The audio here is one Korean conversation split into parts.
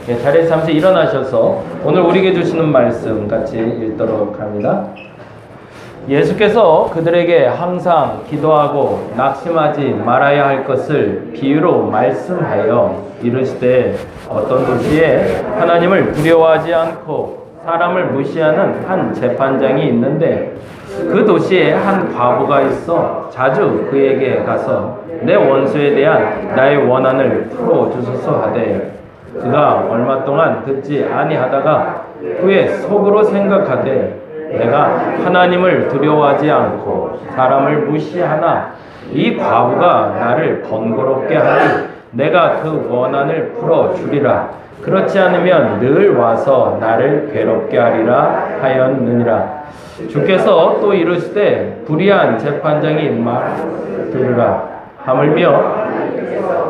예, 자리에서 잠시 일어나셔서 오늘 우리에게 주시는 말씀 같이 읽도록 합니다. 예수께서 그들에게 항상 기도하고 낙심하지 말아야 할 것을 비유로 말씀하여 이르시되 어떤 도시에 하나님을 두려워하지 않고 사람을 무시하는 한 재판장이 있는데 그 도시에 한 과부가 있어 자주 그에게 가서 내 원수에 대한 나의 원한을 풀어주소서 하되 그가 얼마 동안 듣지 아니하다가 후에 속으로 생각하되 내가 하나님을 두려워하지 않고 사람을 무시하나 이 과부가 나를 번거롭게 하니 내가 그 원한을 풀어주리라. 그렇지 않으면 늘 와서 나를 괴롭게 하리라 하였느니라. 주께서 또 이르시되 불의한 재판장이 말 들으라. 하물며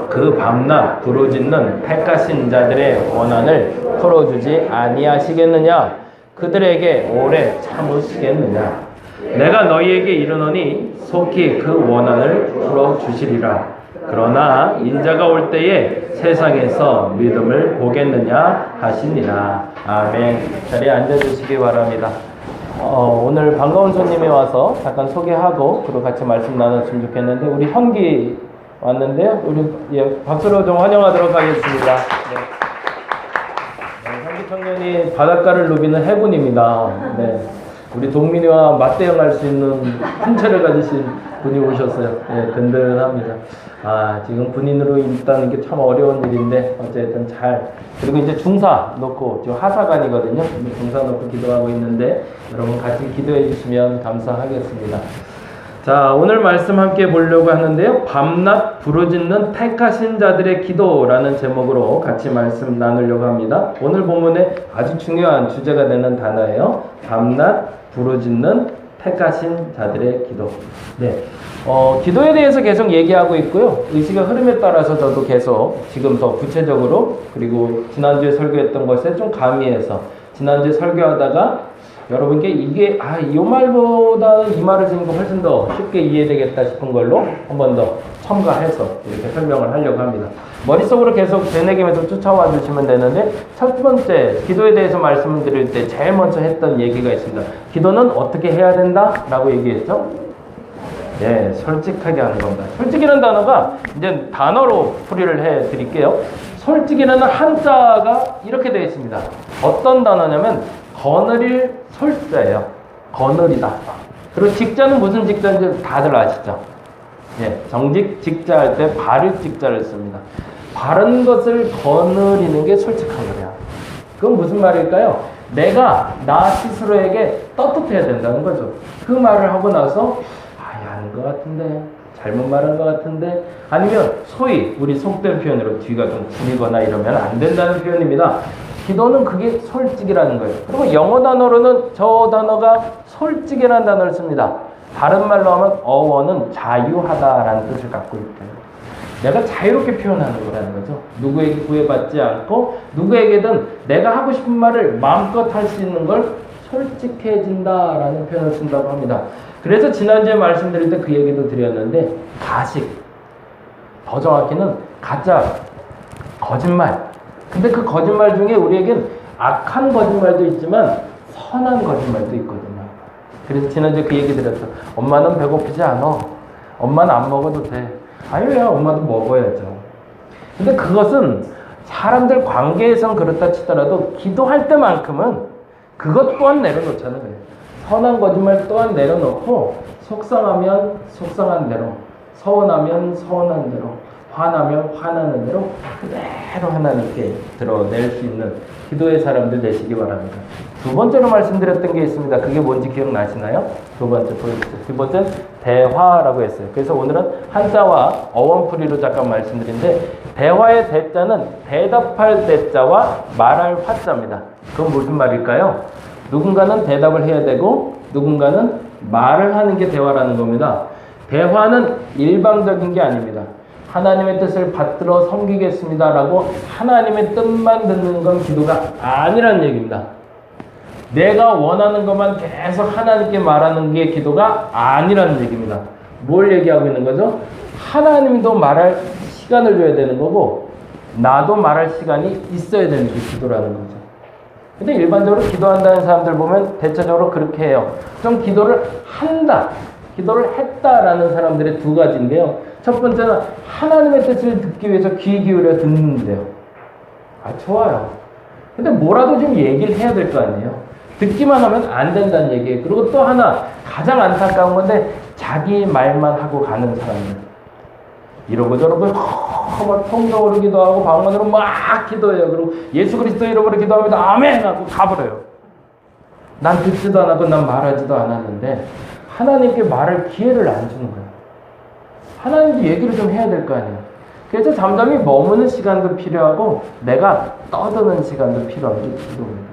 그 밤낮 부르짖는 택하신 자들의 원한을 풀어주지 아니하시겠느냐. 그들에게 오래 참으시겠느냐. 내가 너희에게 이르노니 속히 그 원한을 풀어주시리라. 그러나 인자가 올 때에 세상에서 믿음을 보겠느냐 하시니라. 아멘. 자리에 앉아주시기 바랍니다. 오늘 반가운 손님이 와서 잠깐 소개하고 그리고 같이 말씀 나눴으면 좋겠는데 우리 현기 왔는데요. 우리 박수로 좀 환영하도록 하겠습니다. 네. 현기 청년이 바닷가를 누비는 해군입니다. 네. 우리 동민이와 맞대응할 수 있는 한체를 가지신 분이 오셨어요. 네, 든든합니다. 지금 군인으로 있다는 게 참 어려운 일인데 어쨌든 잘. 그리고 이제 중사 놓고 지금 하사관이거든요. 중사 놓고 기도하고 있는데 여러분 같이 기도해 주시면 감사하겠습니다. 자, 오늘 말씀 함께 보려고 하는데요. 밤낮 부르짖는 택하신 자들의 기도라는 제목으로 같이 말씀 나누려고 합니다. 오늘 본문에 아주 중요한 주제가 되는 단어예요. 밤낮 부르짖는 택하신 자들의 기도. 네. 기도에 대해서 계속 얘기하고 있고요. 의식의 흐름에 따라서 저도 계속 지금 더 구체적으로 그리고 지난주에 설교했던 것에 좀 가미해서 지난주에 설교하다가 여러분께 이게 이 말보다는 이 말을 듣는 거 훨씬 더 쉽게 이해되겠다 싶은 걸로 한 번 더 첨가해서 이렇게 설명을 하려고 합니다. 머릿속으로 계속 되뇌기면서 쫓아와 주시면 되는데 첫 번째 기도에 대해서 말씀을 드릴 때 제일 먼저 했던 얘기가 있습니다. 기도는 어떻게 해야 된다? 라고 얘기했죠. 네, 솔직하게 하는 겁니다. 솔직이라는 단어가 이제 단어로 풀이를 해 드릴게요. 솔직이라는 한자가 이렇게 되어 있습니다. 어떤 단어냐면 거느릴 솔자예요. 거느리다. 그리고 직자는 무슨 직자인지 다들 아시죠? 예, 정직, 직자 할 때 바를 직자를 씁니다. 바른 것을 거느리는 게 솔직한 거예요. 그건 무슨 말일까요? 내가 나 스스로에게 떳떳해야 된다는 거죠. 그 말을 하고 나서 아닌 것 같은데, 잘못 말한 것 같은데, 아니면 소위 우리 속된 표현으로 뒤가 좀 구리거나 이러면 안 된다는 표현입니다. 기도는 그게 솔직이라는 거예요. 그리고 영어 단어로는 저 단어가 솔직이라는 단어를 씁니다. 다른 말로 하면 어원은 자유하다라는 뜻을 갖고 있대요. 내가 자유롭게 표현하는 거라는 거죠. 누구에게 구애받지 않고 누구에게든 내가 하고 싶은 말을 마음껏 할 수 있는 걸 솔직해진다라는 표현을 쓴다고 합니다. 그래서 지난주에 말씀드릴 때 그 얘기도 드렸는데 가식, 더 정확히는 가짜, 거짓말. 근데 그 거짓말 중에 우리에겐 악한 거짓말도 있지만 선한 거짓말도 있거든요. 그래서 지난주에 그 얘기 드렸죠. 엄마는 배고프지 않아. 엄마는 안 먹어도 돼. 아니요, 엄마도 먹어야죠. 근데 그것은 사람들 관계에선 그렇다 치더라도 기도할 때만큼은 그것 또한 내려놓자는 거예요. 선한 거짓말 또한 내려놓고 속상하면 속상한 대로, 서운하면 서운한 대로, 화나면 화나는 대로 그대로 하나님께 드러낼 수 있는 기도의 사람들 되시기 바랍니다. 두 번째로 말씀드렸던 게 있습니다. 그게 뭔지 기억나시나요? 두 번째 포인트. 두 번째는 대화라고 했어요. 그래서 오늘은 한자와 어원풀이로 잠깐 말씀드린데 대화의 대자는 대답할 대자와 말할 화자입니다. 그건 무슨 말일까요? 누군가는 대답을 해야 되고 누군가는 말을 하는 게 대화라는 겁니다. 대화는 일방적인 게 아닙니다. 하나님의 뜻을 받들어 섬기겠습니다라고 하나님의 뜻만 듣는 건 기도가 아니라는 얘기입니다. 내가 원하는 것만 계속 하나님께 말하는 게 기도가 아니라는 얘기입니다. 뭘 얘기하고 있는 거죠? 하나님도 말할 시간을 줘야 되는 거고 나도 말할 시간이 있어야 되는 게 기도라는 거죠. 근데 일반적으로 기도한다는 사람들 보면 대체적으로 그렇게 해요. 좀 기도를 한다, 기도를 했다라는 사람들의 두 가지인데요. 첫 번째는 하나님의 뜻을 듣기 위해서 귀 기울여 듣는데요. 좋아요. 근데 뭐라도 좀 얘기를 해야 될 거 아니에요. 듣기만 하면 안 된다는 얘기예요. 그리고 또 하나 가장 안타까운 건데 자기 말만 하고 가는 사람들. 이러고 저러고 막 통성으로 기도하고 방언으로 막 기도해요. 그리고 예수 그리스도 이름으로 기도합니다. 아멘 하고 가버려요. 난 듣지도 않았고 난 말하지도 않았는데 하나님께 말할 기회를 안 주는 거예요. 하나님도 얘기를 좀 해야 될 거 아니에요. 그래서 잠잠히 머무는 시간도 필요하고 내가 떠드는 시간도 필요한 게 기도입니다.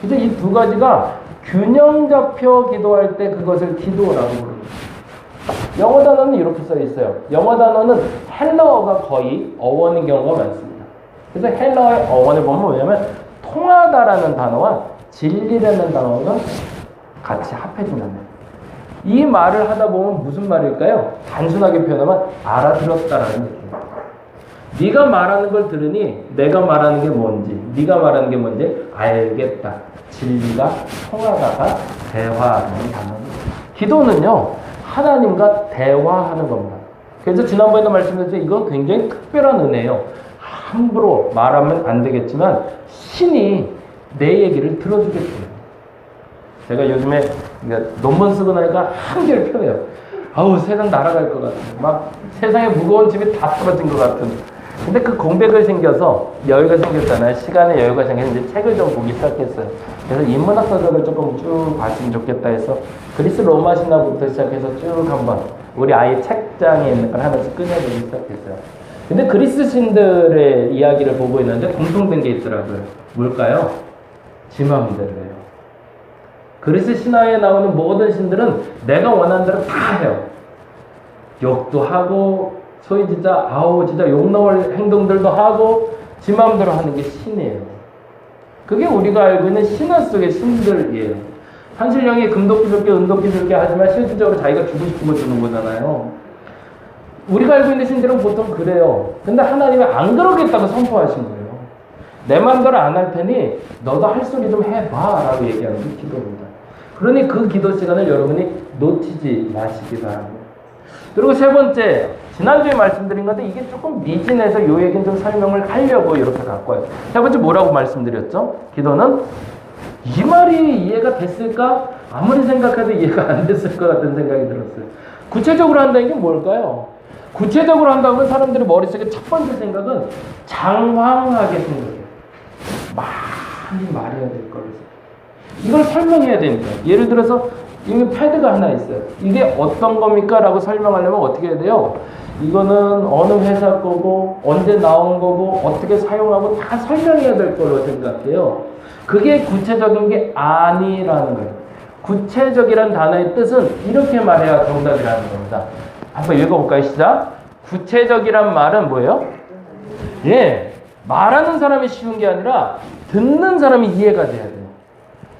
그래서 이 두 가지가 균형 잡혀 기도할 때 그것을 기도라고 부릅니다. 영어 단어는 이렇게 써 있어요. 영어 단어는 헬러어가 거의 어원인 경우가 많습니다. 그래서 헬러어의 어원을 보면 뭐냐면 통하다라는 단어와 진리라는 단어가 같이 합해진답니다. 이 말을 하다 보면 무슨 말일까요? 단순하게 표현하면 알아들었다라는 얘기예요. 네가 말하는 걸 들으니 내가 말하는 게 뭔지, 네가 말하는 게 뭔지 알겠다. 진리가 통하다가 대화하는 단어입니다. 기도는요, 하나님과 대화하는 겁니다. 그래서 지난번에도 말씀드렸지만 이건 굉장히 특별한 은혜예요. 함부로 말하면 안 되겠지만 신이 내 얘기를 들어주겠어요. 제가 요즘에 논문 쓰고 나니까 한결 펴요. 아우 세상 날아갈 것 같은, 막 세상에 무거운 짐이 다 떨어진 것 같은. 근데 그 공백을 생겨서 여유가 생겼잖아요. 시간에 여유가 생겨서 이제 책을 좀 보기 시작했어요. 그래서 인문학 서적을 조금 쭉 봤으면 좋겠다 해서 그리스 로마 신화부터 시작해서 쭉 한번 우리 아이 책장에 있는 걸 하나씩 꺼내보기 시작했어요. 근데 그리스 신들의 이야기를 보고 있는데 공통된 게 있더라고요. 뭘까요? 지 마음대로 해요. 그리스 신화에 나오는 모든 신들은 내가 원하는 대로 다 해요. 욕도 하고 소위 진짜 진짜 욕 나올 행동들도 하고 지 마음대로 하는 게 신이에요. 그게 우리가 알고 있는 신화 속의 신들이에요. 한신령이 금도끼 줄게 은도끼 줄게 하지만 실질적으로 자기가 주고 싶은 거 주는 거잖아요. 우리가 알고 있는 신들은 보통 그래요. 근데 하나님은 안 그러겠다고 선포하신 거예요. 내 마음대로 안 할 테니 너도 할 소리 좀 해봐 라고 얘기하는 게 기도입니다. 그러니 그 기도 시간을 여러분이 놓치지 마시기 바랍니다. 그리고 세 번째, 지난주에 말씀드린 건데 이게 조금 미진해서 요 얘기는 좀 설명을 하려고 이렇게 갖고 와요. 세 번째 뭐라고 말씀드렸죠? 기도는 이 말이 이해가 됐을까? 아무리 생각해도 이해가 안 됐을 것 같은 생각이 들었어요. 구체적으로 한다는 게 뭘까요? 구체적으로 한다면 사람들의 머릿속에 첫 번째 생각은 장황하게 생각해요. 많이 말해야 될 거라서. 이걸 설명해야 됩니다. 예를 들어서 여기 패드가 하나 있어요. 이게 어떤 겁니까? 라고 설명하려면 어떻게 해야 돼요? 이거는 어느 회사 거고 언제 나온 거고 어떻게 사용하고 다 설명해야 될 거로 생각해요. 그게 구체적인 게 아니라는 거예요. 구체적이라는 단어의 뜻은 이렇게 말해야 정답이라는 겁니다. 한번 읽어볼까요? 시작. 구체적이란 말은 뭐예요? 예, 말하는 사람이 쉬운 게 아니라 듣는 사람이 이해가 돼야 돼요.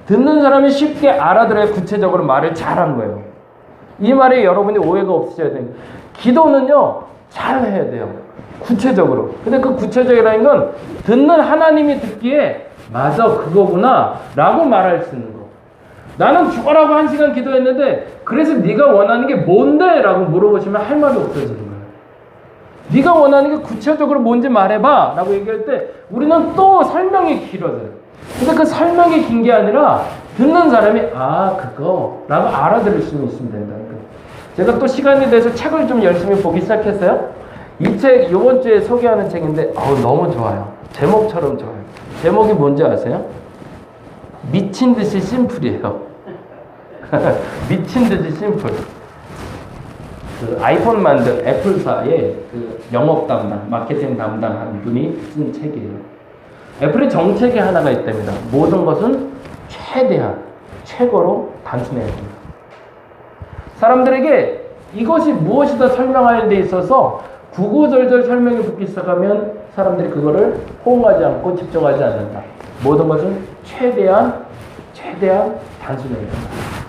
듣는 사람이 쉽게 알아들어야 구체적으로 말을 잘하는 거예요. 이 말에 여러분이 오해가 없으셔야 됩니다. 기도는요, 잘 해야 돼요. 구체적으로. 근데 그 구체적이라는 건 듣는 하나님이 듣기에 맞아, 그거구나 라고 말할 수 있는 거. 나는 죽어라고 1시간 기도했는데 그래서 네가 원하는 게 뭔데? 라고 물어보시면 할 말이 없어지는 거예요. 네가 원하는 게 구체적으로 뭔지 말해봐 라고 얘기할 때 우리는 또 설명이 길어져요. 근데 그 설명이 긴 게 아니라 듣는 사람이 그거 라고 알아들을 수 있으면 된다는 거예요. 제가 또 시간이 돼서 책을 좀 열심히 보기 시작했어요. 이 책 이번 주에 소개하는 책인데 너무 좋아요. 제목처럼 좋아요. 제목이 뭔지 아세요? 미친 듯이 심플이에요. 미친 듯이 심플. 그 아이폰 만든 애플사의 그 영업 담당, 마케팅 담당한 분이 쓴 책이에요. 애플의 정책이 하나가 있답니다. 모든 것은 최대한 최고로 단순해야 됩니다. 사람들에게 이것이 무엇이다 설명하는 데 있어서 구구절절 설명이 붙기 시작하면 사람들이 그거를 호응하지 않고 집중하지 않는다. 모든 것은 최대한 단순해야 된다.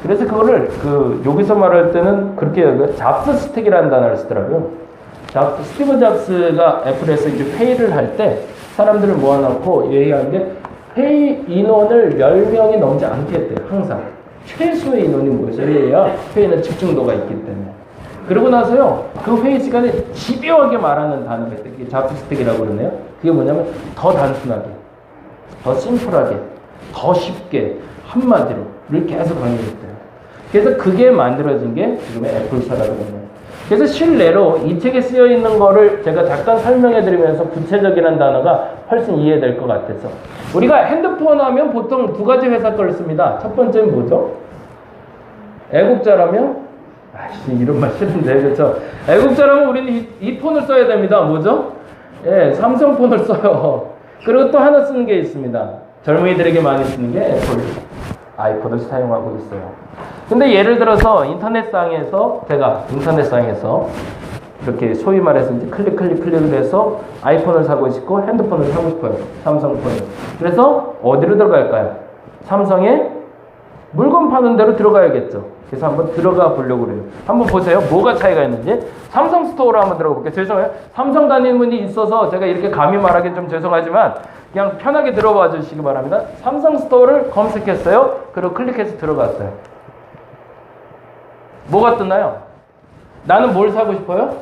그래서 그거를 여기서 말할 때는 그렇게 잡스 스택이라는 단어를 쓰더라고요. 스티브 잡스가 애플에서 이제 회의를 할 때 사람들을 모아놓고 얘기하는데 회의 인원을 10명이 넘지 않겠대요. 항상 최소의 인원이 모여야 회의는 집중도가 있기 때문에. 그러고 나서요, 그 회의 시간에 집요하게 말하는 단어가 있대요. 그게 잡스틱이라고 그러네요. 그게 뭐냐면 더 단순하게, 더 심플하게, 더 쉽게, 한마디로를 계속 강조했대요. 그래서 그게 만들어진 게 지금의 애플사라고 합니다. 그래서 실내로 이 책에 쓰여 있는 거를 제가 잠깐 설명해 드리면서 구체적이라는 단어가 훨씬 이해될 것 같아서. 우리가 핸드폰 하면 보통 두 가지 회사 걸 씁니다. 첫 번째는 뭐죠? 애국자라면? 아씨, 이런 말 싫은데, 그렇죠? 애국자라면 우리는 이 폰을 써야 됩니다. 뭐죠? 예, 삼성폰을 써요. 그리고 또 하나 쓰는 게 있습니다. 젊은이들에게 많이 쓰는 게 애플 아이폰을 사용하고 있어요. 근데 예를 들어서 제가 인터넷상에서 이렇게 소위 말해서 이제 클릭을 해서 아이폰을 사고 싶고 핸드폰을 사고 싶어요. 삼성폰을. 그래서 어디로 들어갈까요? 삼성에 물건 파는 데로 들어가야겠죠. 그래서 한번 들어가 보려고 그래요. 한번 보세요. 뭐가 차이가 있는지. 삼성 스토어로 한번 들어가 볼게요. 죄송해요. 삼성 다니는 분이 있어서 제가 이렇게 감히 말하기는 좀 죄송하지만 그냥 편하게 들어봐 주시기 바랍니다. 삼성 스토어를 검색했어요. 그리고 클릭해서 들어갔어요. 뭐가 뜨나요? 나는 뭘 사고 싶어요?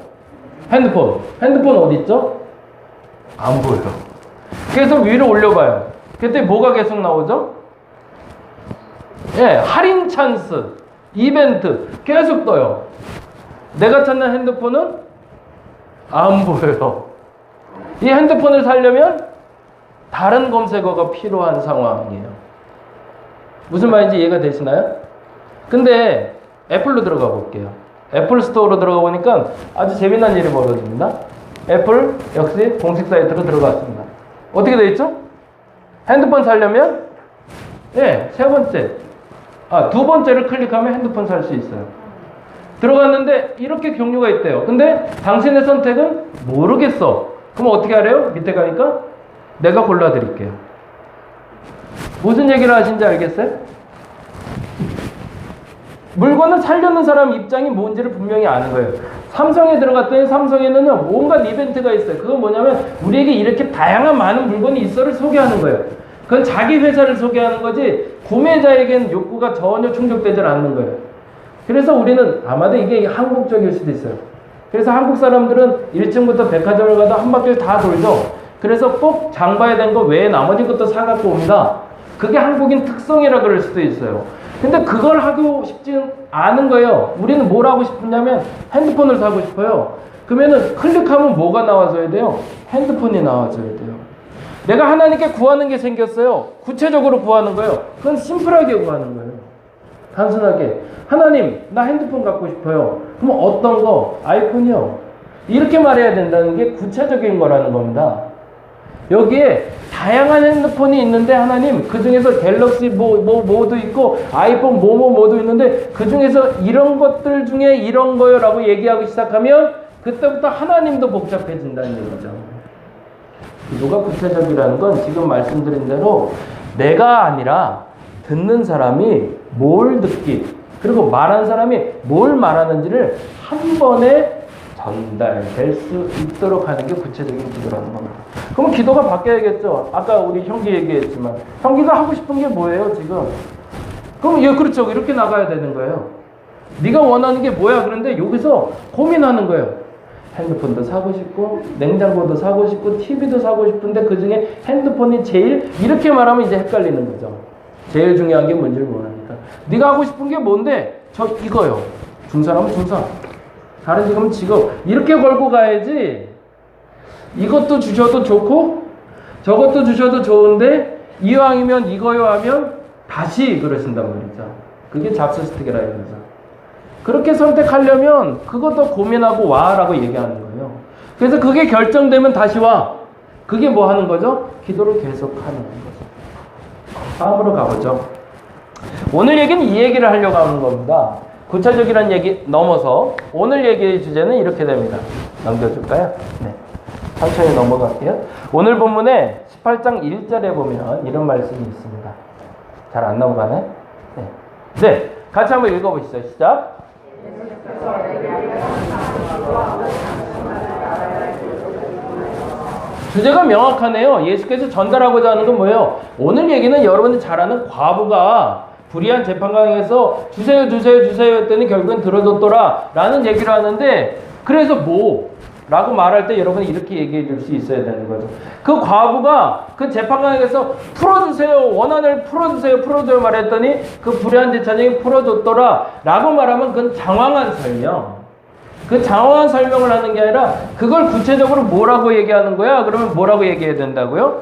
핸드폰. 핸드폰 어디 있죠? 안 보여요. 그래서 위로 올려봐요. 그때 뭐가 계속 나오죠? 예, 할인 찬스, 이벤트 계속 떠요. 내가 찾는 핸드폰은 안 보여요. 이 핸드폰을 사려면 다른 검색어가 필요한 상황이에요. 무슨 말인지 이해가 되시나요? 근데 애플로 들어가 볼게요. 애플 스토어로 들어가 보니까 아주 재미난 일이 벌어집니다. 애플 역시 공식 사이트로 들어갔습니다. 어떻게 돼 있죠? 핸드폰 사려면 두 번째를 클릭하면 핸드폰 살 수 있어요. 들어갔는데 이렇게 경로가 있대요. 근데 당신의 선택은 모르겠어. 그럼 어떻게 하래요? 밑에 가니까 내가 골라드릴게요. 무슨 얘기를 하신지 알겠어요? 물건을 살려는 사람 입장이 뭔지를 분명히 아는 거예요. 삼성에 들어갔더니 삼성에는 온갖 이벤트가 있어요. 그건 뭐냐면 우리에게 이렇게 다양한 많은 물건이 있어를 소개하는 거예요. 그건 자기 회사를 소개하는 거지 구매자에게는 욕구가 전혀 충족되지 않는 거예요. 그래서 우리는 아마도 이게 한국적일 수도 있어요. 그래서 한국 사람들은 1층부터 백화점을 가도 한 바퀴를 다 돌죠. 그래서 꼭 장 봐야 되는 거 외에 나머지 것도 사갖고 옵니다. 그게 한국인 특성이라 그럴 수도 있어요. 근데 그걸 하고 싶지 않은 거예요. 우리는 뭘 하고 싶냐면 핸드폰을 사고 싶어요. 그러면은 클릭하면 뭐가 나와줘야 돼요? 핸드폰이 나와줘야 돼요. 내가 하나님께 구하는 게 생겼어요. 구체적으로 구하는 거예요. 그건 심플하게 구하는 거예요. 단순하게. 하나님, 나 핸드폰 갖고 싶어요. 그럼 어떤 거? 아이폰이요. 이렇게 말해야 된다는 게 구체적인 거라는 겁니다. 여기에 다양한 핸드폰이 있는데 하나님 그 중에서 갤럭시 뭐도 있고 아이폰 뭐도 있는데 그 중에서 이런 것들 중에 이런 거요 라고 얘기하기 시작하면 그때부터 하나님도 복잡해진다는 얘기죠. 기도가 구체적이라는 건 지금 말씀드린 대로 내가 아니라 듣는 사람이 뭘 듣기 그리고 말하는 사람이 뭘 말하는지를 한 번에 전달될 수 있도록 하는 게 구체적인 기도라는 겁니다. 그럼 기도가 바뀌어야겠죠. 아까 우리 형기 얘기했지만 형기가 하고 싶은 게 뭐예요 지금? 그럼 그렇죠. 이렇게 나가야 되는 거예요. 네가 원하는 게 뭐야? 그런데 여기서 고민하는 거예요. 핸드폰도 사고 싶고 냉장고도 사고 싶고 TV도 사고 싶은데 그중에 핸드폰이 제일 이렇게 말하면 이제 헷갈리는 거죠. 제일 중요한 게 뭔지를 모르니까. 네가 하고 싶은 게 뭔데? 저 이거요. 중사라면 중사. 다른 직업은 직업. 이렇게 걸고 가야지 이것도 주셔도 좋고 저것도 주셔도 좋은데 이왕이면 이거요 하면 다시 그러신단 말이죠. 그게 잡스스틱이라 이거죠. 그렇게 선택하려면 그것도 고민하고 와라고 얘기하는 거예요. 그래서 그게 결정되면 다시 와. 그게 뭐 하는 거죠? 기도를 계속하는 거죠. 다음으로 가보죠. 오늘 얘기는 이 얘기를 하려고 하는 겁니다. 구체적이라는 얘기 넘어서 오늘 얘기의 주제는 이렇게 됩니다. 넘겨줄까요? 네. 천천히 넘어갈게요. 오늘 본문에 18장 1절에 보면 이런 말씀이 있습니다. 잘 안 넘어가네? 네. 같이 한번 읽어보시죠. 시작. 주제가 명확하네요. 예수께서 전달하고자 하는 건 뭐예요? 오늘 얘기는 여러분이 잘 아는 과부가 불의한 재판강에서 주세요 했더니 결국엔 들어줬더라 라는 얘기를 하는데, 그래서 뭐? 라고 말할 때 여러분이 이렇게 얘기해 줄 수 있어야 되는 거죠. 그 과부가 그 재판강에서 풀어주세요, 원한을 풀어줘요 말했더니 그 불의한 재판장이 풀어줬더라 라고 말하면 그건 장황한 설명. 그 장황한 설명을 하는 게 아니라 그걸 구체적으로 뭐라고 얘기하는 거야? 그러면 뭐라고 얘기해야 된다고요?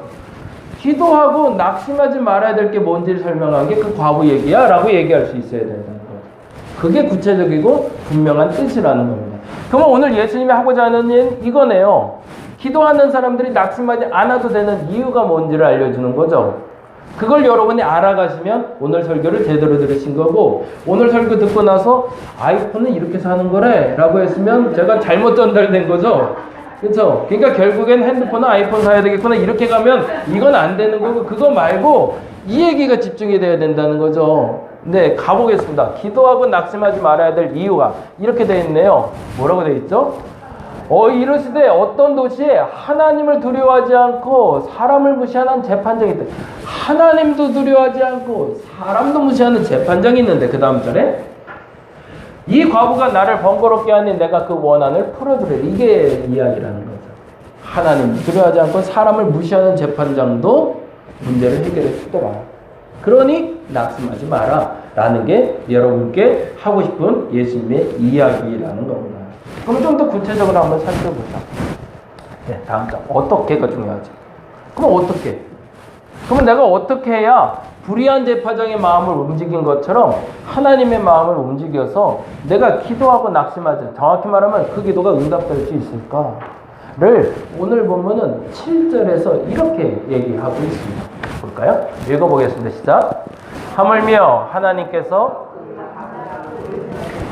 기도하고 낙심하지 말아야 될 게 뭔지를 설명한 게 그 과부 얘기야 라고 얘기할 수 있어야 된다는 거죠. 그게 구체적이고 분명한 뜻이라는 겁니다. 그러면 오늘 예수님이 하고자 하는 일 이거네요. 기도하는 사람들이 낙심하지 않아도 되는 이유가 뭔지를 알려주는 거죠. 그걸 여러분이 알아가시면 오늘 설교를 제대로 들으신 거고, 오늘 설교 듣고 나서 아이폰은 이렇게 사는 거래 라고 했으면 제가 잘못 전달된 거죠. 그렇죠? 그러니까 결국엔 핸드폰은 아이폰 사야 되겠구나 이렇게 가면 이건 안 되는 거고, 그거 말고 이 얘기가 집중이 돼야 된다는 거죠. 네, 가보겠습니다. 기도하고 낙심하지 말아야 될 이유가 이렇게 되어 있네요. 뭐라고 되어 있죠? 이르시되 어떤 도시에 하나님을 두려워하지 않고 사람을 무시하는 재판장이 있다. 하나님도 두려워하지 않고 사람도 무시하는 재판장이 있는데, 그 다음 절에 이 과부가 나를 번거롭게 하니 내가 그 원한을 풀어주래. 이게 이야기라는 거죠. 하나님 두려워하지 않고 사람을 무시하는 재판장도 문제를 해결해 주더라. 그러니 낙심하지 마라 라는 게 여러분께 하고 싶은 예수님의 이야기라는 겁니다. 그럼 좀 더 구체적으로 한번 살펴보자. 네, 다음 장. 어떻게가 중요하지. 그럼 어떻게? 그러면 내가 어떻게 해야 불의한 재판장의 마음을 움직인 것처럼 하나님의 마음을 움직여서 내가 기도하고 낙심하지, 정확히 말하면 그 기도가 응답될 수 있을까를 오늘 보면은 7절에서 이렇게 얘기하고 있습니다. 볼까요? 읽어보겠습니다. 시작. 하물며 하나님께서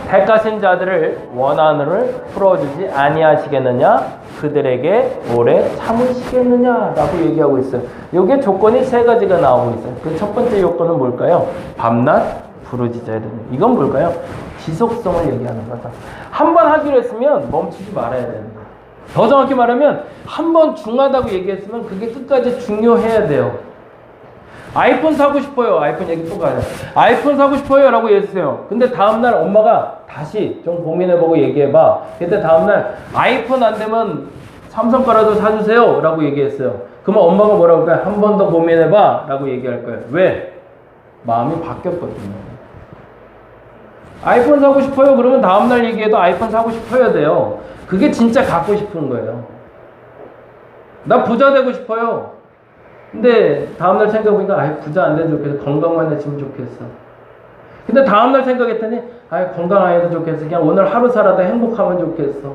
택하신 자들을 원한을 풀어주지 아니하시겠느냐? 그들에게 오래 참으시겠느냐? 라고 얘기하고 있어요. 이게 조건이 세 가지가 나오고 있어요. 그 첫 번째 요건은 뭘까요? 밤낮 부르짖어야 되는. 이건 뭘까요? 지속성을 얘기하는 거다. 한 번 하기로 했으면 멈추지 말아야 되는 거예요. 더 정확히 말하면 한 번 중하다고 얘기했으면 그게 끝까지 중요해야 돼요. 아이폰 사고 싶어요. 아이폰 얘기 또 가요. 아이폰 사고 싶어요 라고 얘기했어요. 근데 다음날 엄마가 다시 좀 고민해보고 얘기해봐. 근데 다음날 아이폰 안 되면 삼성 거라도 사주세요 라고 얘기했어요. 그러면 엄마가 뭐라고 할까요? 한 번 더 고민해봐 라고 얘기할 거예요. 왜? 마음이 바뀌었거든요. 아이폰 사고 싶어요 그러면 다음날 얘기해도 아이폰 사고 싶어야 돼요. 그게 진짜 갖고 싶은 거예요. 나 부자 되고 싶어요. 근데 다음날 생각해보니까 부자 안 돼도 좋겠어. 건강만 해지면 좋겠어. 근데 다음날 생각했더니 건강 안 해도 좋겠어. 그냥 오늘 하루 살아도 행복하면 좋겠어.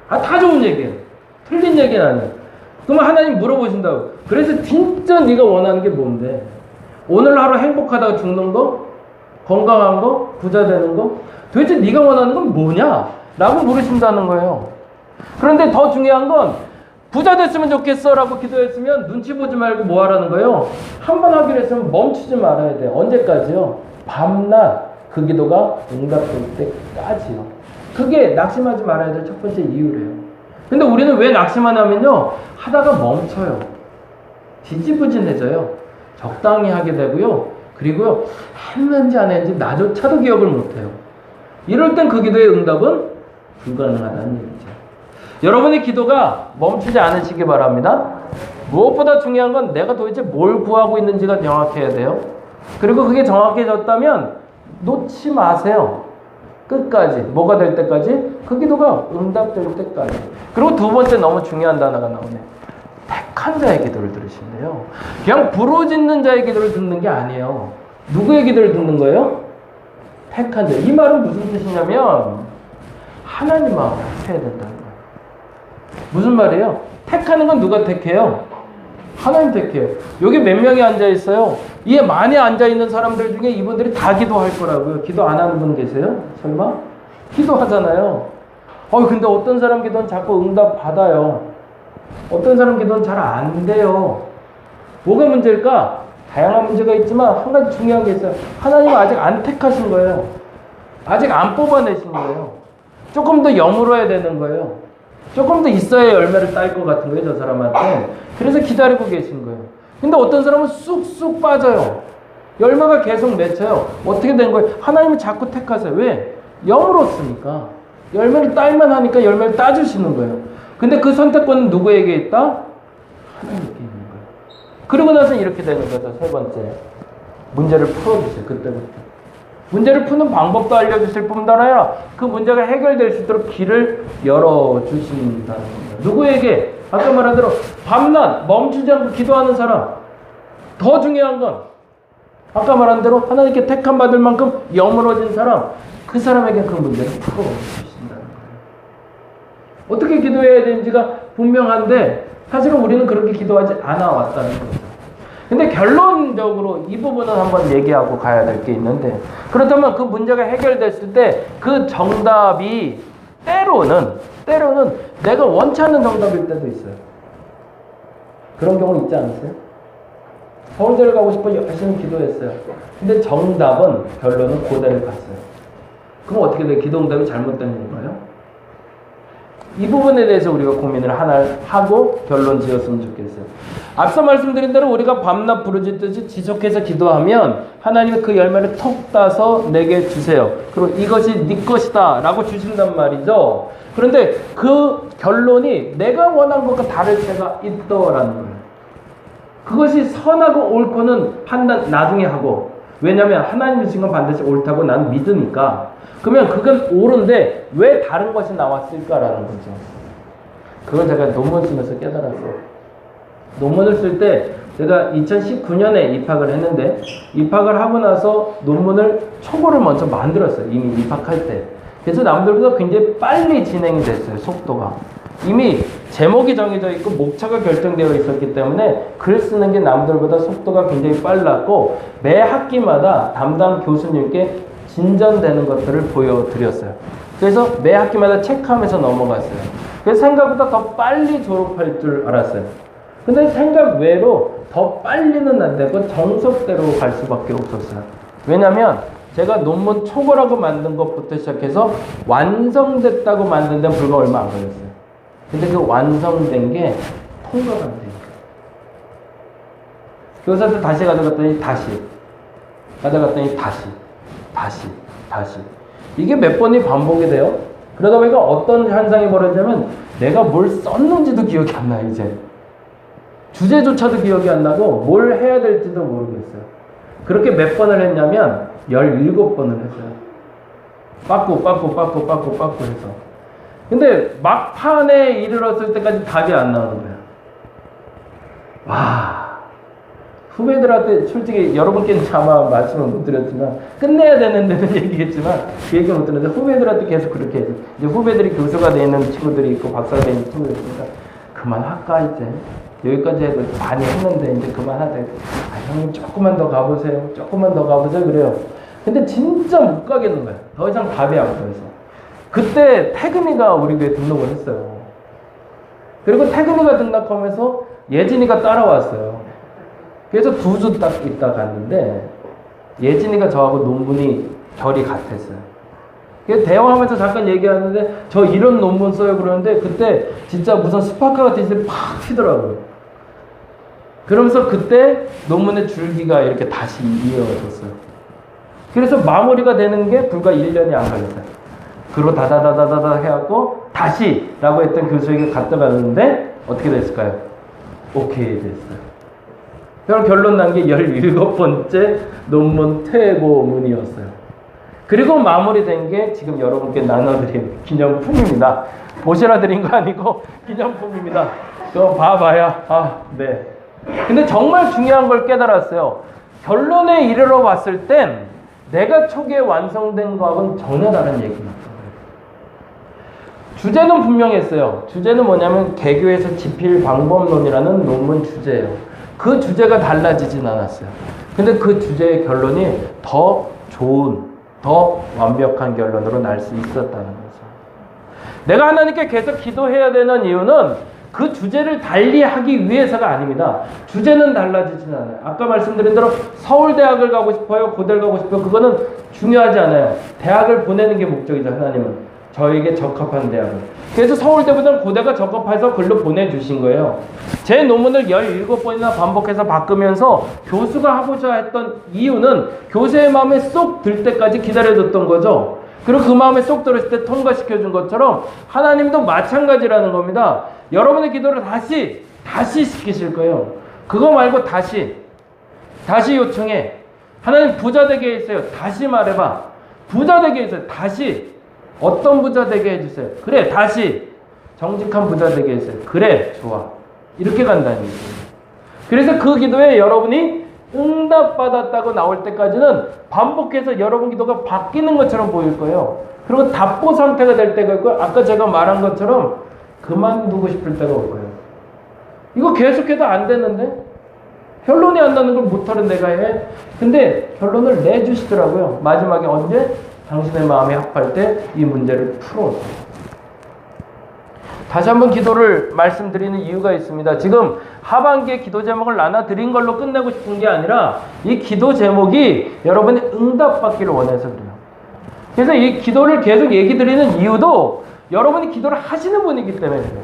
다 좋은 얘기예요. 틀린 얘기는 아니에요. 그러면 하나님 물어보신다고. 그래서 진짜 네가 원하는 게 뭔데? 오늘 하루 행복하다가 죽는 거? 건강한 거? 부자 되는 거? 도대체 네가 원하는 건 뭐냐? 라고 물으신다는 거예요. 그런데 더 중요한 건 부자 됐으면 좋겠어 라고 기도했으면 눈치 보지 말고 뭐 하라는 거예요? 한 번 하기로 했으면 멈추지 말아야 돼요. 언제까지요? 밤낮 그 기도가 응답될 때까지요. 그게 낙심하지 말아야 될 첫 번째 이유래요. 근데 우리는 왜 낙심하냐면요, 하다가 멈춰요. 지지부진해져요. 적당히 하게 되고요. 그리고요, 했는지 안 했는지 나조차도 기억을 못해요. 이럴 땐 그 기도의 응답은 불가능하다는 얘기죠. 여러분의 기도가 멈추지 않으시기 바랍니다. 무엇보다 중요한 건 내가 도대체 뭘 구하고 있는지가 정확해야 돼요. 그리고 그게 정확해졌다면 놓지 마세요. 끝까지. 뭐가 될 때까지? 그 기도가 응답될 때까지. 그리고 두 번째 너무 중요한 단어가 나오네. 택한 자의 기도를 들으신대요. 그냥 부르짖는 자의 기도를 듣는 게 아니에요. 누구의 기도를 듣는 거예요? 택한 자. 이 말은 무슨 뜻이냐면 하나님 마음을 해야 된다는 거예요. 무슨 말이에요? 택하는 건 누가 택해요? 하나님 택해요. 여기 몇 명이 앉아 있어요? 이에 많이 앉아 있는 사람들 중에 이분들이 다 기도할 거라고요. 기도 안 하는 분 계세요? 설마? 기도하잖아요. 근데 어떤 사람 기도는 자꾸 응답 받아요. 어떤 사람 기도는 잘 안 돼요. 뭐가 문제일까? 다양한 문제가 있지만 한 가지 중요한 게 있어요. 하나님은 아직 안 택하신 거예요. 아직 안 뽑아내신 거예요. 조금 더 여물어야 되는 거예요. 조금 더 있어야 열매를 딸 것 같은 거예요, 저 사람한테. 그래서 기다리고 계신 거예요. 근데 어떤 사람은 쑥쑥 빠져요. 열매가 계속 맺혀요. 어떻게 된 거예요? 하나님이 자꾸 택하세요. 왜? 영으로쓰니까. 열매를 딸만 하니까 열매를 따주시는 거예요. 근데 그 선택권은 누구에게 있다? 하나님께 있는 거예요. 그러고 나서 이렇게 되는 거죠. 세 번째. 문제를 풀어주세요. 그때부터. 문제를 푸는 방법도 알려주실 뿐만 아니라 그 문제가 해결될 수 있도록 길을 열어주신다는 겁니다. 누구에게? 아까 말한 대로 밤낮 멈추지 않고 기도하는 사람. 더 중요한 건 아까 말한 대로 하나님께 택함 받을 만큼 여물어진 사람. 그 사람에게 그 문제를 풀어주신다는 거예요. 어떻게 기도해야 되는지가 분명한데 사실은 우리는 그렇게 기도하지 않아 왔다는 거죠. 근데 결론적으로 이 부분은 한번 얘기하고 가야 될 게 있는데, 그렇다면 그 문제가 해결됐을 때 그 정답이 때로는 내가 원치 않는 정답일 때도 있어요. 그런 경우 있지 않으세요? 서울대를 가고 싶어 열심히 기도했어요. 근데 정답은 결론은 고대를 갔어요. 그럼 어떻게 돼요? 기도응답이 잘못된 건가요? 이 부분에 대해서 우리가 고민을 하나 하고 결론 지었으면 좋겠어요. 앞서 말씀드린 대로 우리가 밤낮 부르짖듯이 지속해서 기도하면 하나님이 그 열매를 톡 따서 내게 주세요. 그리고 이것이 네 것이다 라고 주신단 말이죠. 그런데 그 결론이 내가 원한 것과 다를 때가 있더라는 거예요. 그것이 선하고 옳고는 판단 나중에 하고, 왜냐하면 하나님이 주신 건 반드시 옳다고 난 믿으니까. 그러면 그건 옳은데 왜 다른 것이 나왔을까라는 거죠. 그건 제가 논문 쓰면서 깨달았어요. 논문을 쓸 때 제가 2019년에 입학을 했는데, 입학을 하고 나서 논문을 초고를 먼저 만들었어요. 이미 입학할 때. 그래서 남들보다 굉장히 빨리 진행이 됐어요. 속도가. 이미 제목이 정해져 있고 목차가 결정되어 있었기 때문에 글 쓰는 게 남들보다 속도가 굉장히 빨랐고, 매 학기마다 담당 교수님께 진전되는 것들을 보여드렸어요. 그래서 매 학기마다 체크하면서 넘어갔어요. 그래서 생각보다 더 빨리 졸업할 줄 알았어요. 근데 생각 외로 더 빨리는 안 되고 정석대로 갈 수밖에 없었어요. 왜냐면 제가 논문 초고라고 만든 것부터 시작해서 완성됐다고 만든 데는 불과 얼마 안 걸렸어요. 근데 그 완성된 게 통과가 안 되니까. 교사한테 다시 가져갔더니 다시. 가져갔더니 다시. 이게 몇 번이 반복이 돼요. 그러다 보니까 어떤 현상이 벌어지냐면 내가 뭘 썼는지도 기억이 안 나요. 이제 주제조차도 기억이 안 나고 뭘 해야 될지도 모르겠어요. 그렇게 몇 번을 했냐면 17번을 했어요. 빠꾸 해서. 근데 막판에 이르렀을 때까지 답이 안 나오는 거예요. 와, 후배들한테 솔직히 여러분께는 아마 말씀을 못 드렸지만, 끝내야 되는 데는 얘기했지만 그 얘기 못 드렸는데, 후배들한테 계속 그렇게 해서 이제 후배들이 교수가 되어 있는 친구들이 있고 박사가 되어 있는 친구들이 있으니까 그만할까 이제 여기까지 해도 많이 했는데 이제 그만하자. 형님 조금만 더 가보세요. 그래요. 근데 진짜 못 가겠는 거예요. 더 이상 답이 안 보여서. 그때 태근이가 우리 교회에 등록을 했어요. 그리고 태근이가 등록하면서 예진이가 따라왔어요. 그래서 2주 딱 있다 갔는데 예진이가 저하고 논문이 결이 같았어요. 그래서 대화하면서 잠깐 얘기하는데 저 이런 논문 써요 그러는데 그때 진짜 무슨 스파크 같은 게 팍 튀더라고요. 그러면서 그때 논문의 줄기가 이렇게 다시 이어졌어요. 그래서 마무리가 되는 게 불과 1년이 안 걸렸어요. 그로 다다다다다 해갖고 다시 라고 했던 교수에게 갖다 갔는데 어떻게 됐을까요? 오케이 됐어요. 그럼 결론 난 게 17번째 논문 퇴고문이었어요. 그리고 마무리된 게 지금 여러분께 나눠드린 기념품입니다. 모셔라 드린 거 아니고 기념품입니다. 그거 봐봐야 네. 근데 정말 중요한 걸 깨달았어요. 결론에 이르러 봤을 땐 내가 초기에 완성된 거하고는 전혀 다른 얘기입니다. 주제는 분명했어요. 주제는 뭐냐면 개교에서 지필 방법론이라는 논문 주제예요. 그 주제가 달라지진 않았어요. 근데 그 주제의 결론이 더 좋은, 더 완벽한 결론으로 날 수 있었다는 거죠. 내가 하나님께 계속 기도해야 되는 이유는 그 주제를 달리하기 위해서가 아닙니다. 주제는 달라지진 않아요. 아까 말씀드린 대로 서울대학을 가고 싶어요, 고대를 가고 싶어요. 그거는 중요하지 않아요. 대학을 보내는 게 목적이죠, 하나님은. 저에게 적합한 대학을. 그래서 서울대보다는 고대가 적합해서 글로 보내주신 거예요. 제 논문을 17번이나 반복해서 바꾸면서 교수가 하고자 했던 이유는 교수의 마음에 쏙 들 때까지 기다려줬던 거죠. 그리고 그 마음에 쏙 들었을 때 통과시켜준 것처럼 하나님도 마찬가지라는 겁니다. 여러분의 기도를 다시 시키실 거예요. 그거 말고 다시 요청해. 하나님 부자 되게 해주세요. 다시 말해봐. 부자 되게 해주세요. 다시. 어떤 부자 되게 해주세요. 그래, 다시. 정직한 부자 되게 해주세요. 그래, 좋아. 이렇게 간다는 거예요. 그래서 그 기도에 여러분이 응답받았다고 나올 때까지는 반복해서 여러분 기도가 바뀌는 것처럼 보일 거예요. 그리고 답보 상태가 될 때가 있고, 아까 제가 말한 것처럼 그만두고 싶을 때가 올 거예요. 이거 계속해도 안 되는데? 결론이 안 나는 걸 못하는 내가 해. 근데 결론을 내주시더라고요. 마지막에 언제? 당신의 마음이 합할 때 이 문제를 풀어서. 다시 한번 기도를 말씀드리는 이유가 있습니다. 지금 하반기에 기도 제목을 나눠드린 걸로 끝내고 싶은 게 아니라 이 기도 제목이 여러분이 응답받기를 원해서 그래요. 그래서 이 기도를 계속 얘기 드리는 이유도 여러분이 기도를 하시는 분이기 때문에 그래요.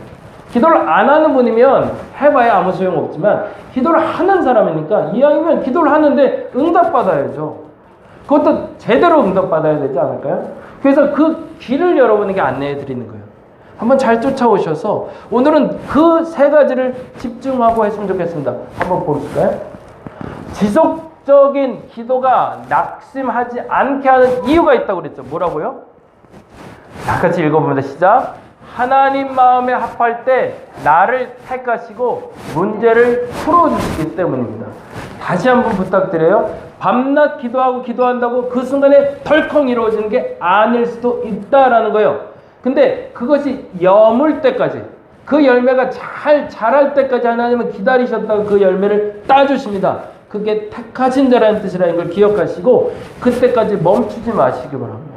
기도를 안 하는 분이면 해봐야 아무 소용없지만 기도를 하는 사람이니까 이왕이면 기도를 하는데 응답받아야죠. 그것도 제대로 응답받아야 되지 않을까요? 그래서 그 길을 여러분에게 안내해 드리는 거예요. 한번 잘 쫓아오셔서 오늘은 그 세 가지를 집중하고 했으면 좋겠습니다. 한번 볼까요? 지속적인 기도가 낙심하지 않게 하는 이유가 있다고 그랬죠. 뭐라고요? 다 같이 읽어봅니다. 시작. 하나님 마음에 합할 때 나를 택하시고 문제를 풀어주시기 때문입니다. 다시 한번 부탁드려요. 밤낮 기도한다고 그 순간에 덜컹 이루어지는 게 아닐 수도 있다라는 거예요. 근데 그것이 여물 때까지, 그 열매가 잘 자랄 때까지 하나님은 기다리셨다고 그 열매를 따주십니다. 그게 택하신 자라는 뜻이라는 걸 기억하시고 그때까지 멈추지 마시기 바랍니다.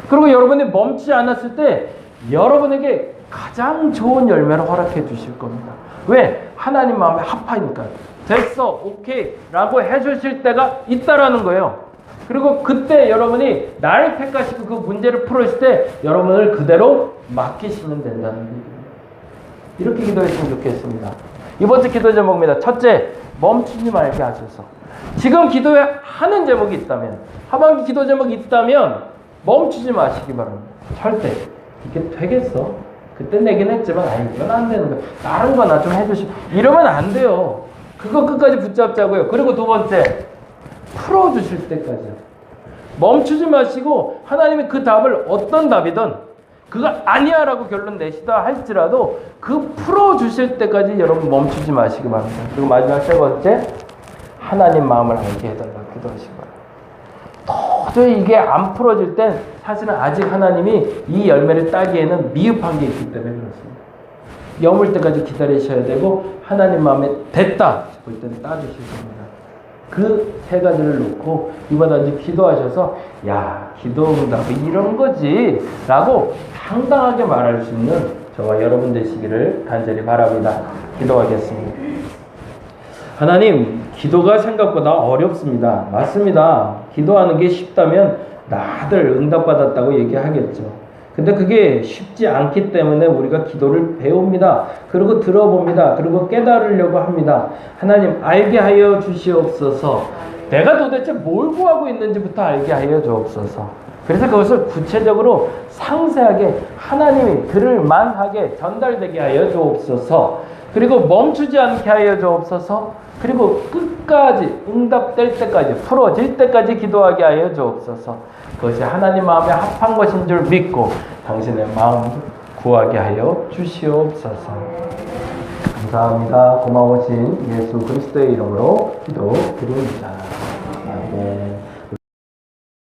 그리고 여러분이 멈추지 않았을 때 여러분에게 가장 좋은 열매를 허락해 주실 겁니다. 왜? 하나님 마음에 합하니까. 됐어, 오케이 라고 해주실 때가 있다라는 거예요. 그리고 그때 여러분이 나를 택하시고 그 문제를 풀으실 때 여러분을 그대로 맡기시면 된다는 얘기입니다. 이렇게 기도했으면 좋겠습니다. 이번 주 기도 제목입니다. 첫째, 멈추지 말게 하셔서. 지금 기도하는 제목이 있다면, 하반기 기도 제목이 있다면 멈추지 마시기 바랍니다. 절대. 이게 되겠어? 그때 내긴 했지만 이건 안 되는 거야. 다른 거나 좀 해주시고. 이러면 안 돼요. 그거 끝까지 붙잡자고요. 그리고 두 번째, 풀어주실 때까지요. 멈추지 마시고 하나님이 그 답을 어떤 답이든 그거 아니야 라고 결론 내시다 할지라도 그 풀어주실 때까지 여러분 멈추지 마시기 바랍니다. 그리고 마지막 세 번째, 하나님 마음을 알게 해달라고 기도하시기 바랍니다. 도저히 이게 안 풀어질 땐 사실은 아직 하나님이 이 열매를 따기에는 미흡한 게 있기 때문에 그렇습니다. 여물 때까지 기다리셔야 되고 하나님 마음에 됐다 싶을 때는 따주실 겁니다. 그 세 가지를 놓고 이번 한 주 기도하셔서 야, 기도 응답이 이런 거지 라고 당당하게 말할 수 있는 저와 여러분 되시기를 간절히 바랍니다. 기도하겠습니다. 하나님, 기도가 생각보다 어렵습니다. 맞습니다. 기도하는 게 쉽다면 다들 응답받았다고 얘기하겠죠. 근데 그게 쉽지 않기 때문에 우리가 기도를 배웁니다. 그리고 들어봅니다. 그리고 깨달으려고 합니다. 하나님, 알게 하여 주시옵소서. 내가 도대체 뭘 구하고 있는지부터 알게 하여 주옵소서. 그래서 그것을 구체적으로 상세하게 하나님이 들을 만하게 전달되게 하여 주옵소서. 그리고 멈추지 않게 하여 주옵소서. 그리고 끝까지 응답될 때까지, 풀어질 때까지 기도하게 하여 주옵소서. 그것이 하나님 마음에 합한 것인 줄 믿고 당신의 마음을 구하게 하여 주시옵소서. 감사합니다. 고마우신 예수 그리스도의 이름으로 기도드립니다. 아멘.